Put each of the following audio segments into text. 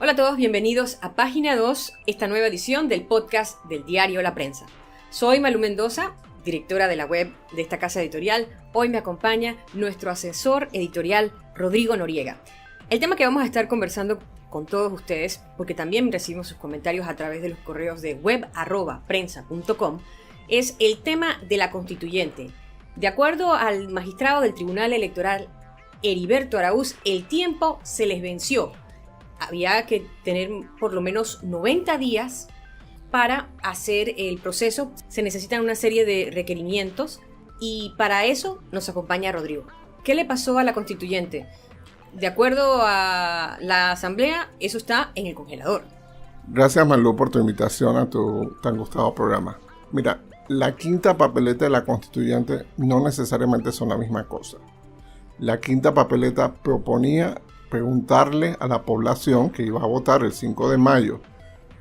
Hola a todos, bienvenidos a Página 2, esta nueva edición del podcast del diario La Prensa. Soy Malú Mendoza, directora de la web de esta casa editorial. Hoy me acompaña nuestro asesor editorial, Rodrigo Noriega. El tema que vamos a estar conversando con todos ustedes, porque también recibimos sus comentarios a través de los correos de web@prensa.com, es el tema de la constituyente. De acuerdo al magistrado del Tribunal Electoral, Heriberto Araúz, el tiempo se les venció. Había que tener por lo menos 90 días para hacer el proceso. Se necesitan una serie de requerimientos y para eso nos acompaña Rodrigo. ¿Qué le pasó a la constituyente? De acuerdo a la asamblea, eso está en el congelador. Gracias, Malú, por tu invitación a tu tan gustado programa. Mira, la quinta papeleta de la constituyente no necesariamente son la misma cosa. La quinta papeleta proponía preguntarle a la población que iba a votar el 5 de mayo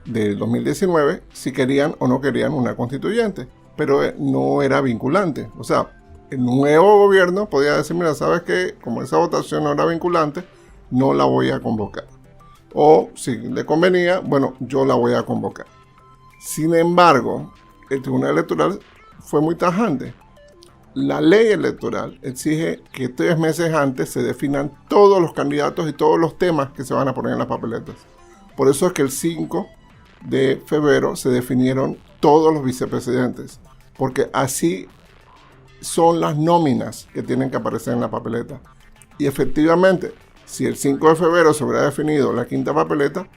del 2019 si querían o no querían una constituyente, pero no era vinculante. O sea, el nuevo gobierno podía decir, mira, ¿sabes qué? Como esa votación no era vinculante, no la voy a convocar. O si le convenía, bueno, yo la voy a convocar. Sin embargo, el Tribunal Electoral fue muy tajante. La ley electoral exige que 3 meses antes se definan todos los candidatos y todos los temas que se van a poner en las papeletas. Por eso es que el 5 de febrero se definieron todos los vicepresidentes, porque así son las nóminas que tienen que aparecer en la papeleta. Y efectivamente, si el 5 de febrero se hubiera definido la quinta papeleta,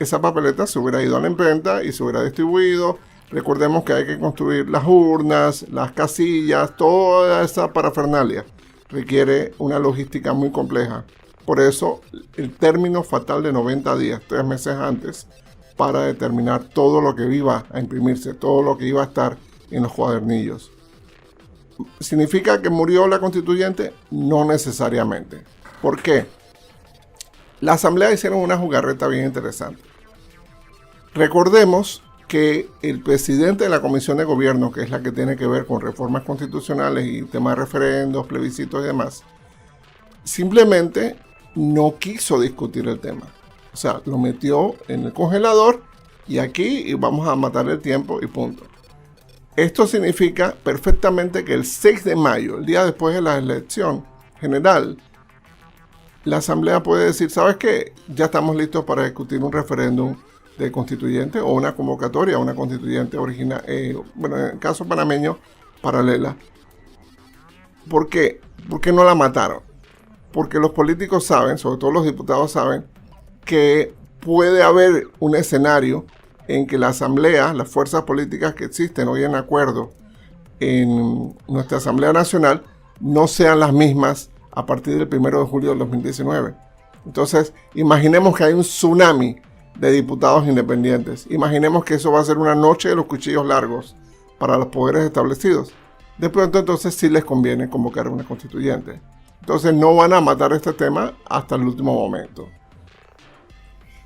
esa papeleta se hubiera ido a la imprenta y se hubiera distribuido. Recordemos que hay que construir las urnas, las casillas, toda esa parafernalia requiere una logística muy compleja. Por eso el término fatal de 90 días, 3 meses antes, para determinar todo lo que iba a imprimirse, todo lo que iba a estar en los cuadernillos. ¿Significa que murió la constituyente? No necesariamente. ¿Por qué? La asamblea hicieron una jugarreta bien interesante. Recordemos que el presidente de la Comisión de Gobierno, que es la que tiene que ver con reformas constitucionales y temas de referendos, plebiscitos y demás, simplemente no quiso discutir el tema. O sea, lo metió en el congelador y aquí vamos a matar el tiempo y punto. Esto significa perfectamente que el 6 de mayo, el día después de la elección general, la Asamblea puede decir, ¿sabes qué? Ya estamos listos para discutir un referéndum de constituyente o una convocatoria a una constituyente original, bueno, en el caso panameño, paralela. ¿Por qué? ¿Por qué no la mataron? Porque los políticos saben, sobre todo los diputados saben, que puede haber un escenario en que la asamblea, las fuerzas políticas que existen hoy en acuerdo en nuestra Asamblea Nacional, no sean las mismas a partir del 1 de julio del 2019. Entonces, imaginemos que hay un tsunami de diputados independientes. Imaginemos que eso va a ser una noche de los cuchillos largos para los poderes establecidos. De pronto, entonces, sí les conviene convocar a una constituyente. Entonces, no van a matar este tema hasta el último momento.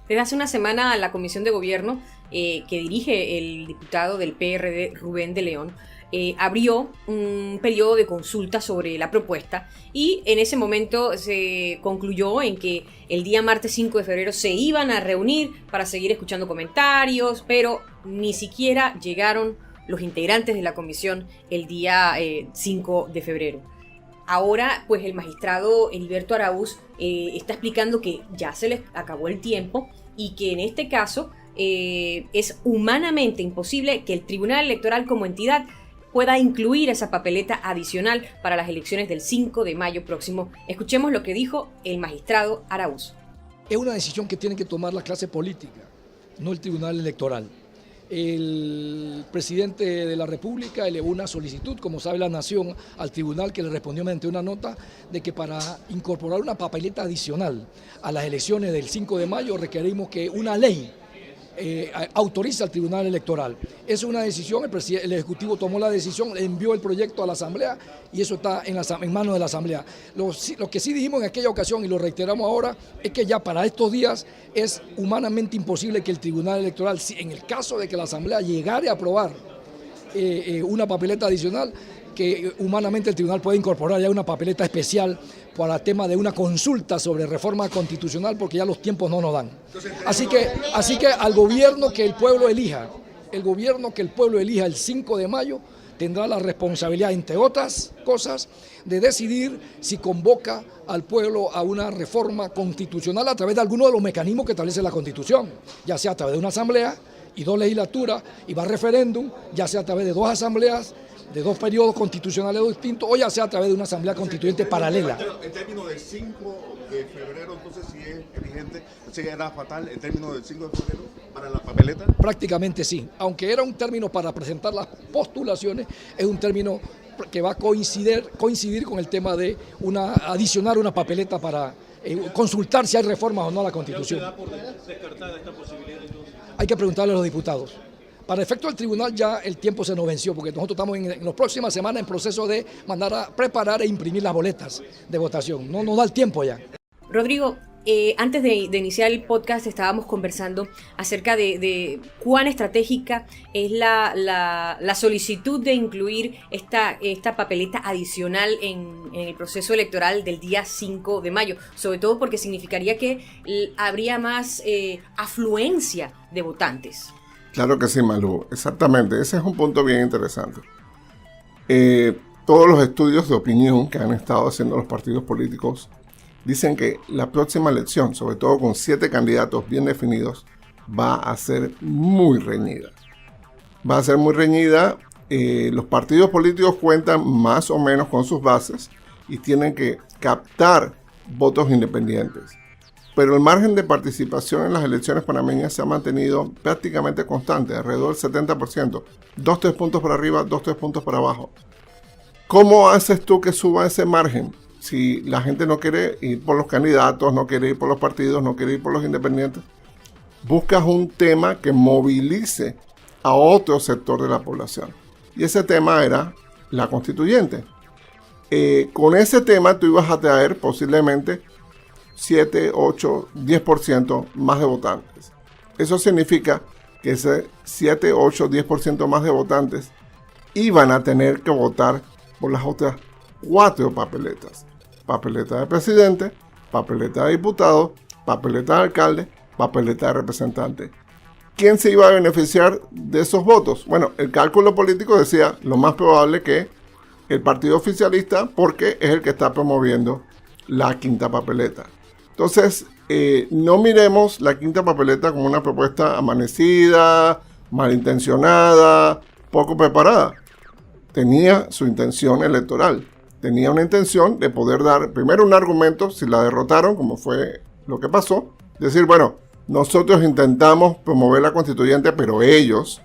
Desde hace una semana, la Comisión de Gobierno, que dirige el diputado del PRD, Rubén de León, abrió un periodo de consulta sobre la propuesta y en ese momento se concluyó en que el día martes 5 de febrero se iban a reunir para seguir escuchando comentarios, pero ni siquiera llegaron los integrantes de la comisión el día 5 de febrero. Ahora, pues el magistrado Heriberto Araúz está explicando que ya se les acabó el tiempo y que en este caso es humanamente imposible que el Tribunal Electoral como entidad pueda incluir esa papeleta adicional para las elecciones del 5 de mayo próximo. Escuchemos lo que dijo el magistrado Araúz. Es una decisión que tiene que tomar la clase política, no el Tribunal Electoral. El presidente de la República elevó una solicitud, como sabe la Nación, al tribunal, que le respondió mediante una nota de que para incorporar una papeleta adicional a las elecciones del 5 de mayo requerimos que una ley autoriza al Tribunal Electoral. Esa es una decisión, el Ejecutivo tomó la decisión, envió el proyecto a la Asamblea y eso está en manos de la Asamblea. Lo que sí dijimos en aquella ocasión y lo reiteramos ahora es que ya para estos días es humanamente imposible que el Tribunal Electoral, en el caso de que la Asamblea llegara a aprobar una papeleta adicional, que humanamente el tribunal puede incorporar ya una papeleta especial para el tema de una consulta sobre reforma constitucional, porque ya los tiempos no nos dan. Así que al gobierno que el pueblo elija, el 5 de mayo, tendrá la responsabilidad, entre otras cosas, de decidir si convoca al pueblo a una reforma constitucional a través de alguno de los mecanismos que establece la Constitución, ya sea a través de una asamblea y 2 legislaturas y va a referéndum, ya sea a través de 2 asambleas, de 2 periodos constitucionales distintos, o ya sea a través de una asamblea constituyente paralela. En términos del 5 de febrero, entonces sí es vigente, sí era fatal en términos del 5 de febrero para la papeleta. Prácticamente sí, aunque era un término para presentar las postulaciones, es un término que va a coincidir con el tema de adicionar una papeleta para consultar si hay reformas o no a la Constitución. ¿Ya usted da por descartada esta posibilidad entonces? Hay que preguntarle a los diputados. Para efecto del tribunal ya el tiempo se nos venció, porque nosotros estamos en las próximas semanas en proceso de mandar a preparar e imprimir las boletas de votación. No nos da el tiempo ya. Rodrigo, antes de iniciar el podcast estábamos conversando acerca de cuán estratégica es la solicitud de incluir esta papeleta adicional en el proceso electoral del día 5 de mayo, sobre todo porque significaría que habría más afluencia de votantes. Claro que sí, Malú, exactamente, ese es un punto bien interesante. Todos los estudios de opinión que han estado haciendo los partidos políticos dicen que la próxima elección, sobre todo con 7 candidatos bien definidos, va a ser muy reñida. Va a ser muy reñida. Los partidos políticos cuentan más o menos con sus bases y tienen que captar votos independientes. Pero el margen de participación en las elecciones panameñas se ha mantenido prácticamente constante, alrededor del 70%. 2-3 puntos para arriba, 2-3 puntos para abajo. ¿Cómo haces tú que suba ese margen? Si la gente no quiere ir por los candidatos, no quiere ir por los partidos, no quiere ir por los independientes, buscas un tema que movilice a otro sector de la población. Y ese tema era la constituyente. Con ese tema tú ibas a traer posiblemente 7, 8, 10% más de votantes. Eso significa que ese 7, 8, 10% más de votantes iban a tener que votar por las otras 4 papeletas. Papeleta de presidente, papeleta de diputado, papeleta de alcalde, papeleta de representante. ¿Quién se iba a beneficiar de esos votos? Bueno, el cálculo político decía lo más probable que el partido oficialista, porque es el que está promoviendo la quinta papeleta. Entonces, no miremos la quinta papeleta como una propuesta amanecida, malintencionada, poco preparada. Tenía su intención electoral. Tenía una intención de poder dar primero un argumento, si la derrotaron, como fue lo que pasó. Decir, bueno, nosotros intentamos promover la constituyente, pero ellos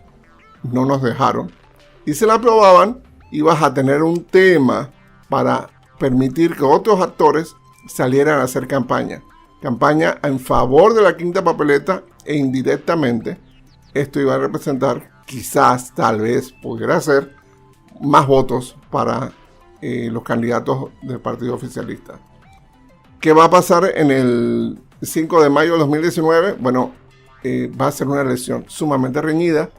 no nos dejaron. Y si la aprobaban, ibas a tener un tema para permitir que otros actores salieran a hacer campaña en favor de la quinta papeleta, e indirectamente esto iba a representar, quizás, tal vez, pudiera ser más votos para los candidatos del partido oficialista. ¿Qué va a pasar en el 5 de mayo de 2019? Bueno, va a ser una elección sumamente reñida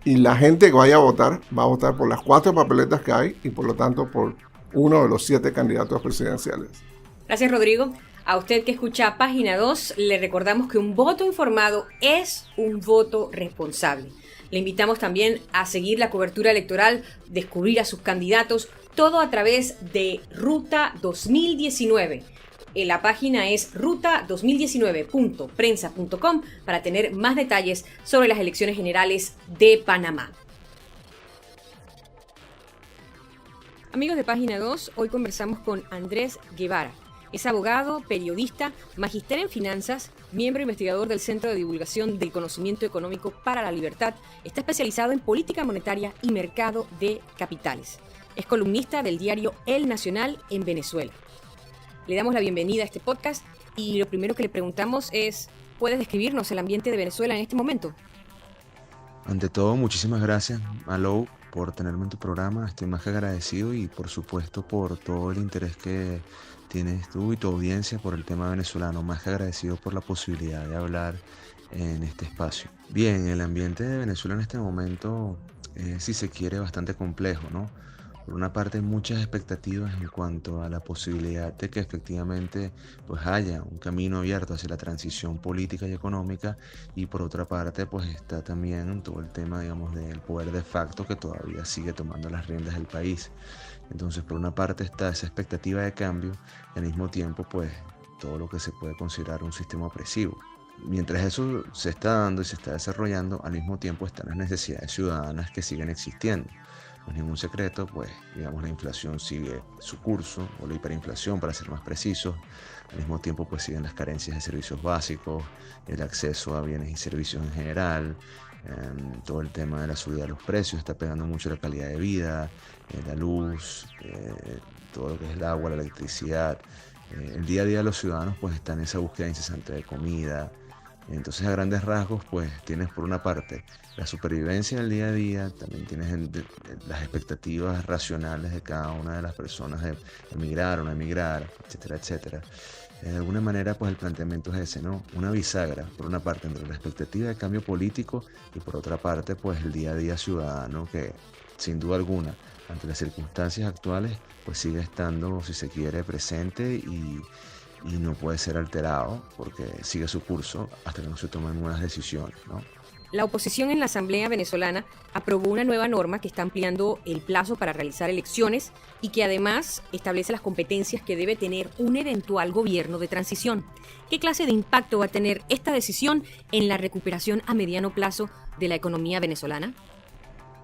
y la gente que vaya a votar va a votar por las 4 papeletas que hay y por lo tanto por uno de los 7 candidatos presidenciales. Gracias, Rodrigo. A usted que escucha Página 2, le recordamos que un voto informado es un voto responsable. Le invitamos también a seguir la cobertura electoral, descubrir a sus candidatos, todo a través de Ruta 2019. La página es ruta2019.prensa.com para tener más detalles sobre las elecciones generales de Panamá. Amigos de Página 2, hoy conversamos con Andrés Guevara. Es abogado, periodista, magíster en finanzas, miembro investigador del Centro de Divulgación del Conocimiento Económico para la Libertad. Está especializado en política monetaria y mercado de capitales. Es columnista del diario El Nacional en Venezuela. Le damos la bienvenida a este podcast y lo primero que le preguntamos es, ¿puedes describirnos el ambiente de Venezuela en este momento? Ante todo, muchísimas gracias, Malou, por tenerme en tu programa. Estoy más que agradecido y, por supuesto, por todo el interés que tienes tú y tu audiencia por el tema venezolano. Más que agradecido por la posibilidad de hablar en este espacio. Bien, el ambiente de Venezuela en este momento, si se quiere, bastante complejo, ¿no? Por una parte hay muchas expectativas en cuanto a la posibilidad de que efectivamente pues haya un camino abierto hacia la transición política y económica, y por otra parte pues está también todo el tema, digamos, del poder de facto que todavía sigue tomando las riendas del país. Entonces, por una parte está esa expectativa de cambio y al mismo tiempo pues todo lo que se puede considerar un sistema opresivo. Mientras eso se está dando y se está desarrollando, al mismo tiempo están las necesidades ciudadanas que siguen existiendo. No es ningún secreto, pues, digamos, la inflación sigue su curso, o la hiperinflación, para ser más precisos. Al mismo tiempo, pues, siguen las carencias de servicios básicos, el acceso a bienes y servicios en general, todo el tema de la subida de los precios está pegando mucho la calidad de vida, la luz, todo lo que es el agua, la electricidad. El día a día de los ciudadanos, pues, están en esa búsqueda incesante de comida. Entonces, a grandes rasgos, pues tienes por una parte la supervivencia del día a día, también tienes las expectativas racionales de cada una de las personas de emigrar o no emigrar, etcétera, etcétera. De alguna manera, pues el planteamiento es ese, ¿no? Una bisagra, por una parte, entre la expectativa de cambio político y por otra parte, pues el día a día ciudadano que, sin duda alguna, ante las circunstancias actuales, pues sigue estando, si se quiere, presente y no puede ser alterado porque sigue su curso hasta que no se tomen nuevas decisiones, ¿no? La oposición en la Asamblea venezolana aprobó una nueva norma que está ampliando el plazo para realizar elecciones y que además establece las competencias que debe tener un eventual gobierno de transición. ¿Qué clase de impacto va a tener esta decisión en la recuperación a mediano plazo de la economía venezolana?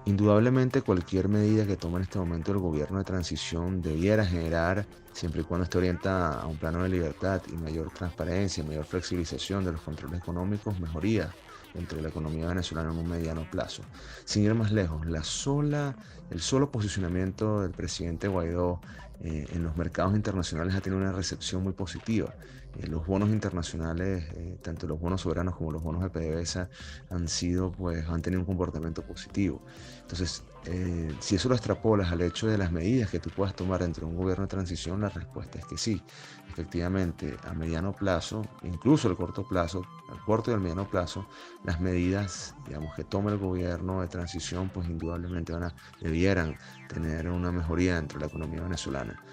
Indudablemente cualquier medida que tome en este momento el gobierno de transición debiera generar, siempre y cuando esté orientada a un plano de libertad y mayor transparencia, mayor flexibilización de los controles económicos, mejoría dentro de la economía venezolana en un mediano plazo. Sin ir más lejos, el solo posicionamiento del presidente Guaidó en los mercados internacionales ha tenido una recepción muy positiva. Los bonos internacionales, tanto los bonos soberanos como los bonos de PDVSA, han tenido un comportamiento positivo. Entonces, si eso lo extrapolas al hecho de las medidas que tú puedas tomar dentro de un gobierno de transición, la respuesta es que sí. Efectivamente, a mediano plazo, incluso al corto plazo, al corto y al mediano plazo, las medidas, digamos, que tome el gobierno de transición, pues indudablemente debieran tener una mejoría dentro de la economía venezolana.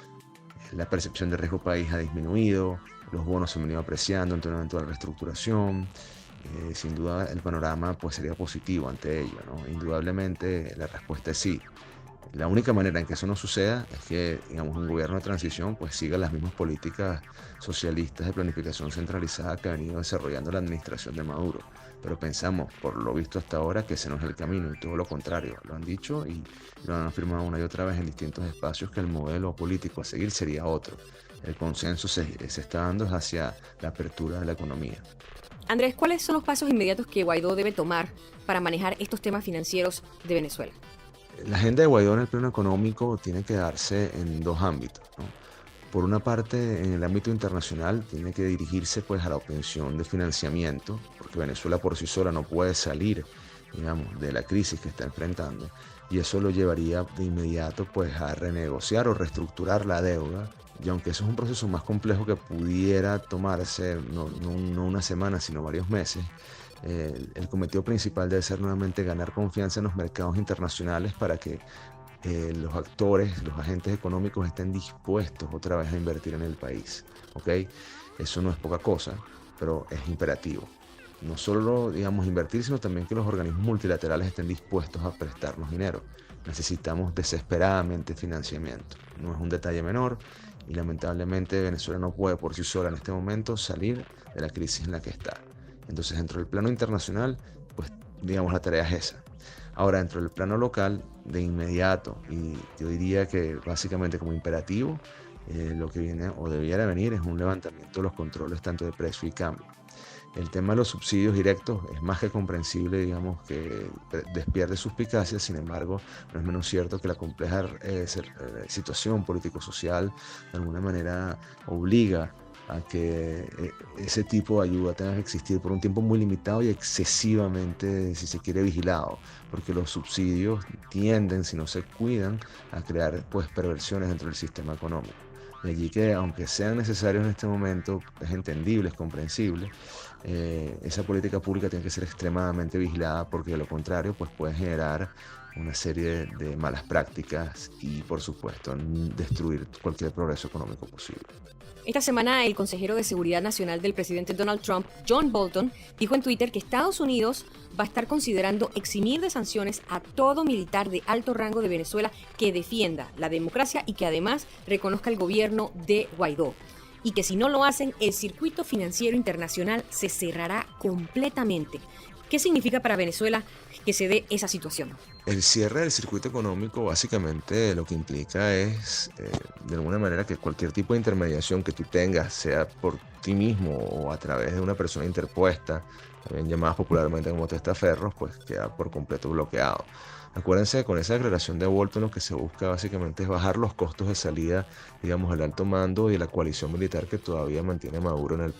La percepción de riesgo país ha disminuido, los bonos se han venido apreciando ante una eventual reestructuración. Sin duda el panorama pues sería positivo ante ello, ¿no? Indudablemente la respuesta es sí. La única manera en que eso no suceda es que, digamos, un gobierno de transición pues siga las mismas políticas socialistas de planificación centralizada que ha venido desarrollando la administración de Maduro. Pero pensamos, por lo visto hasta ahora, que ese no es el camino, y todo lo contrario. Lo han dicho y lo han afirmado una y otra vez en distintos espacios, que el modelo político a seguir sería otro. El consenso se está dando hacia la apertura de la economía. Andrés, ¿cuáles son los pasos inmediatos que Guaidó debe tomar para manejar estos temas financieros de Venezuela? La agenda de Guaidó en el plano económico tiene que darse en dos ámbitos, ¿no? Por una parte, en el ámbito internacional, tiene que dirigirse pues a la obtención de financiamiento, porque Venezuela por sí sola no puede salir, digamos, de la crisis que está enfrentando, y eso lo llevaría de inmediato pues a renegociar o reestructurar la deuda. Y aunque eso es un proceso más complejo que pudiera tomarse no una semana, sino varios meses, el cometido principal debe ser nuevamente ganar confianza en los mercados internacionales para que los actores, los agentes económicos estén dispuestos otra vez a invertir en el país. ¿Okay? Eso no es poca cosa, pero es imperativo. No solo, digamos, invertir, sino también que los organismos multilaterales estén dispuestos a prestarnos dinero. Necesitamos desesperadamente financiamiento. No es un detalle menor. Y lamentablemente Venezuela no puede por sí sola en este momento salir de la crisis en la que está. Entonces, dentro del plano internacional, pues digamos la tarea es esa. Ahora, dentro del plano local, de inmediato, y yo diría que básicamente como imperativo, lo que viene o debiera venir es un levantamiento de los controles tanto de precio y cambio. El tema de los subsidios directos es más que comprensible, digamos, que despierte suspicacias. Sin embargo, no es menos cierto que la compleja situación político-social de alguna manera obliga a que ese tipo de ayuda tenga que existir por un tiempo muy limitado y excesivamente, si se quiere, vigilado, porque los subsidios tienden, si no se cuidan, a crear pues perversiones dentro del sistema económico. De allí que, aunque sean necesarios en este momento, es entendible, es comprensible, esa política pública tiene que ser extremadamente vigilada, porque de lo contrario pues puede generar una serie de malas prácticas y, por supuesto, destruir cualquier progreso económico posible. Esta semana, el consejero de Seguridad Nacional del presidente Donald Trump, John Bolton, dijo en Twitter que Estados Unidos va a estar considerando eximir de sanciones a todo militar de alto rango de Venezuela que defienda la democracia y que además reconozca el gobierno de Guaidó. Y que si no lo hacen, el circuito financiero internacional se cerrará completamente. ¿Qué significa para Venezuela que se dé esa situación? El cierre del circuito económico básicamente lo que implica es, de alguna manera, que cualquier tipo de intermediación que tú tengas, sea por ti mismo o a través de una persona interpuesta, también llamadas popularmente como testaferros, pues queda por completo bloqueado. Acuérdense que con esa declaración de Bolton lo que se busca básicamente es bajar los costos de salida, digamos, del alto mando y de la coalición militar que todavía mantiene a Maduro en el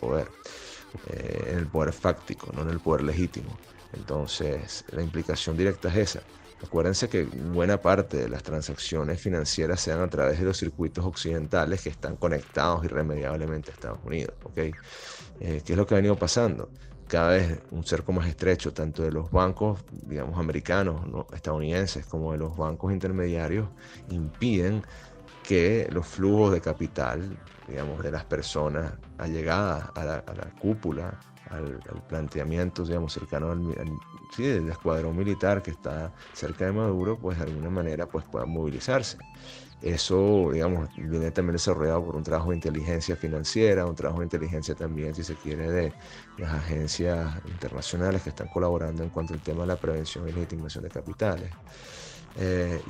poder fáctico, no en el poder legítimo. Entonces, la implicación directa es esa. Acuérdense que buena parte de las transacciones financieras se dan a través de los circuitos occidentales que están conectados irremediablemente a Estados Unidos, ¿ok? ¿Qué es lo que ha venido pasando? Cada vez un cerco más estrecho, tanto de los bancos, digamos, americanos, ¿no?, estadounidenses, como de los bancos intermediarios, impiden que los flujos de capital, digamos, de las personas allegadas a la cúpula, al planteamiento, digamos, cercano del escuadrón militar que está cerca de Maduro, pues de alguna manera pues puedan movilizarse. Eso, digamos, viene también desarrollado por un trabajo de inteligencia financiera, un trabajo de inteligencia también, si se quiere, de las agencias internacionales que están colaborando en cuanto al tema de la prevención y legitimación de capitales.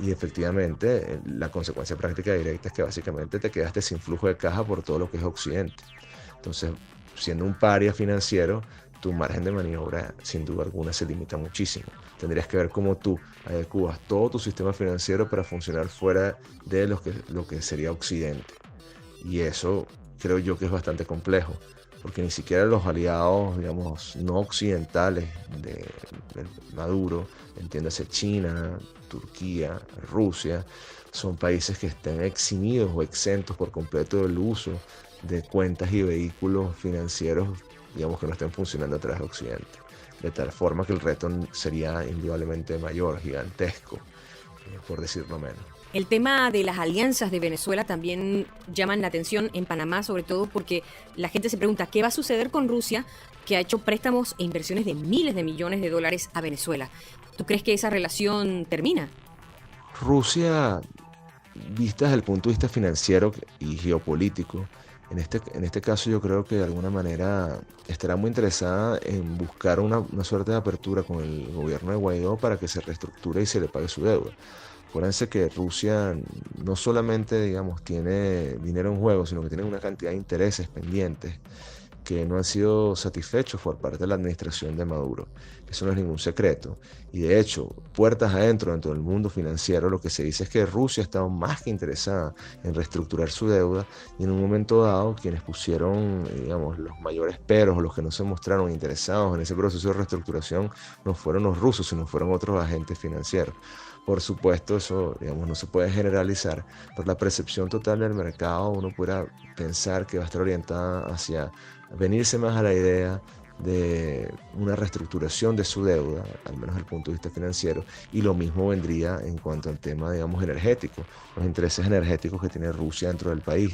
Y efectivamente, la consecuencia práctica directa es que básicamente te quedaste sin flujo de caja por todo lo que es Occidente. Entonces, siendo un paria financiero, tu margen de maniobra, sin duda alguna, se limita muchísimo. Tendrías que ver cómo tú adecuas todo tu sistema financiero para funcionar fuera de lo que sería Occidente. Y eso creo yo que es bastante complejo, porque ni siquiera los aliados, digamos, no occidentales de Maduro, entiéndase China, Turquía, Rusia, son países que estén eximidos o exentos por completo del uso de cuentas y vehículos financieros, digamos, que no estén funcionando a través de Occidente. De tal forma que el reto sería indudablemente mayor, gigantesco, por decirlo menos. El tema de las alianzas de Venezuela también llaman la atención en Panamá, sobre todo porque la gente se pregunta qué va a suceder con Rusia, que ha hecho préstamos e inversiones de miles de millones de dólares a Venezuela. ¿Tú crees que esa relación termina? Rusia, vista desde el punto de vista financiero y geopolítico, en este caso yo creo que de alguna manera estará muy interesada en buscar una suerte de apertura con el gobierno de Guaidó para que se reestructure y se le pague su deuda. Acuérdense que Rusia no solamente, digamos, tiene dinero en juego, sino que tiene una cantidad de intereses pendientes que no han sido satisfechos por parte de la administración de Maduro. Eso no es ningún secreto. Y de hecho, puertas adentro, dentro del mundo financiero, lo que se dice es que Rusia ha estado más que interesada en reestructurar su deuda y en un momento dado quienes pusieron, digamos, los mayores peros o los que no se mostraron interesados en ese proceso de reestructuración no fueron los rusos, sino fueron otros agentes financieros. Por supuesto, eso, digamos, no se puede generalizar, pero la percepción total del mercado uno pudiera pensar que va a estar orientada hacia venirse más a la idea de una reestructuración de su deuda, al menos desde el punto de vista financiero, y lo mismo vendría en cuanto al tema, digamos, energético, los intereses energéticos que tiene Rusia dentro del país.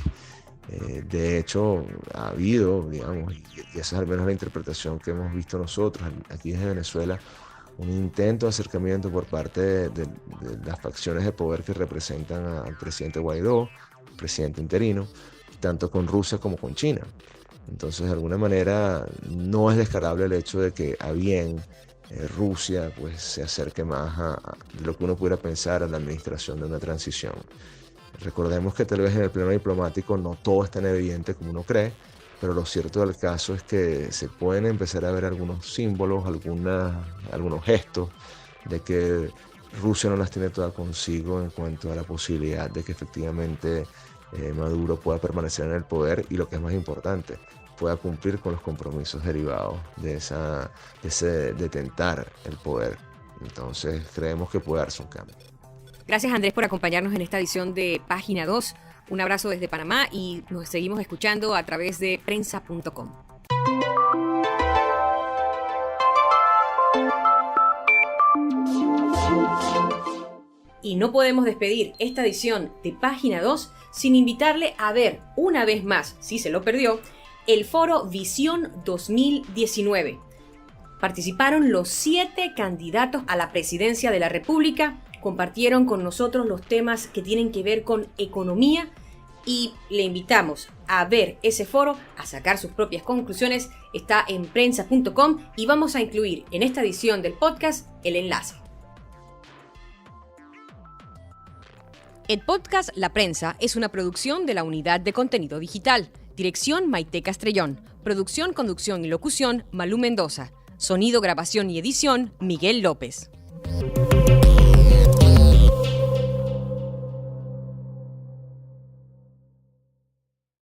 De hecho, ha habido, digamos, y esa es al menos la interpretación que hemos visto nosotros aquí desde Venezuela, un intento de acercamiento por parte de las facciones de poder que representan al presidente Guaidó, presidente interino, tanto con Rusia como con China. Entonces, de alguna manera, no es descartable el hecho de que a bien Rusia pues, se acerque más de lo que uno pudiera pensar a la administración de una transición. Recordemos que tal vez en el plano diplomático no todo es tan evidente como uno cree, pero lo cierto del caso es que se pueden empezar a ver algunos símbolos, algunos gestos de que Rusia no las tiene todas consigo en cuanto a la posibilidad de que efectivamente Maduro pueda permanecer en el poder y, lo que es más importante, pueda cumplir con los compromisos derivados de tentar el poder. Entonces creemos que puede darse un cambio. Gracias, Andrés, por acompañarnos en esta edición de Página 2. Un abrazo desde Panamá y nos seguimos escuchando a través de prensa.com. Y no podemos despedir esta edición de Página 2 sin invitarle a ver una vez más, si se lo perdió, el foro Visión 2019. Participaron los 7 candidatos a la presidencia de la República, compartieron con nosotros los temas que tienen que ver con economía y le invitamos a ver ese foro, a sacar sus propias conclusiones. Está en prensa.com y vamos a incluir en esta edición del podcast el enlace. El podcast La Prensa es una producción de la Unidad de Contenido Digital. Dirección Maite Castrellón. Producción, conducción y locución Malú Mendoza. Sonido, grabación y edición Miguel López.